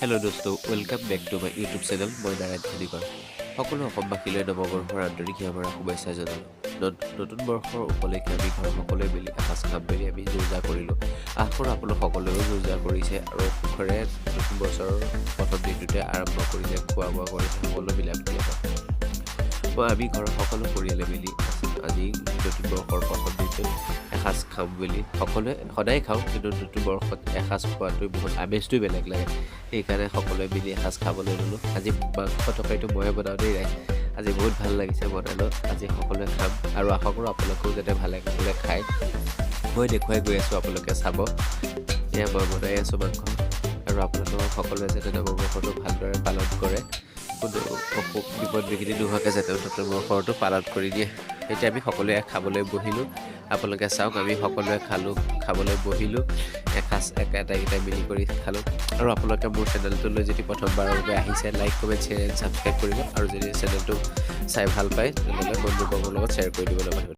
Hello' দোস্ত, welcome back to my YouTube channel. মই নাৰায়ণ খনিকৰ। সকলো অসমবাসীলৈ নৱবৰ্ষৰ আন্তৰিক সেৱা শুভেচ্ছা জনালোঁ। নতুন বৰ্ষৰ উপলক্ষে আমি ঘৰৰ সকলোৱে মিলি এসাঁজ খাম বুলি আমি যোজা কৰিলোঁ। আশা কৰোঁ আপোনালোক সকলোৱেও যোজা কৰিছে আৰু সুখেৰে নতুন বছৰৰ প্ৰথম দিনটোতে আৰম্ভ কৰিছে, খোৱা বোৱা কৰিছে, সকলো মিলা প্ৰীতিৰে। আমি ঘৰৰ সকলো পৰিয়ালে মিলি আজি নতুন বৰ্ষৰ প্ৰথম দিনটোত এসাঁজ খাম বুলি সকলোৱে সদায় খাওঁ, কিন্তু নতুন বৰ্ষত এসাঁজ খোৱাটো বহুত আমেজটোৱে বেলেগ লাগে। সেইকাৰণে সকলোৱে মিলি এসাঁজ খাবলৈ ল'লোঁ। আজি মাংস তৰকাৰীটো ময়ে বনাওঁ দেই। আজি বহুত ভাল লাগিছে বনালোঁ। আজি সকলোৱে খাম আৰু আশা কৰোঁ আপোনালোকেও যাতে ভালে কুশলে খায়। মই দেখুৱাই গৈ আছোঁ, আপোনালোকে চাব। এয়া মই বনাই আছোঁ মাংস, আৰু আপোনালোকক সকলোৱে যাতে নৱবৰ্ষটো ভালদৰে পালন কৰে, কোনো অসুখ বিপদ বিঘিনি নোহোৱাকৈ যাতে নতুন বৰ্ষটো পালন কৰি দিয়ে। এতিয়া আমি সকলোৱে খাবলৈ বহিলোঁ। আপোনালোকে চাওক, আমি সকলোৱে খাবলৈ বহিলোঁ। এসাঁজ একেটাইকেইটাই মিলি কৰি খালোঁ। আৰু আপোনালোকে মোৰ চেনেলটোলৈ যদি প্ৰথমবাৰৰ বাবে আহিছে, like comment share and subscribe কৰিব, আৰু যদি চেনেলটো চাই ভাল পায় তেনেহ'লে বন্ধুবৰ্গৰ লগত শ্বেয়াৰ কৰি দিবলৈ পাৰিব।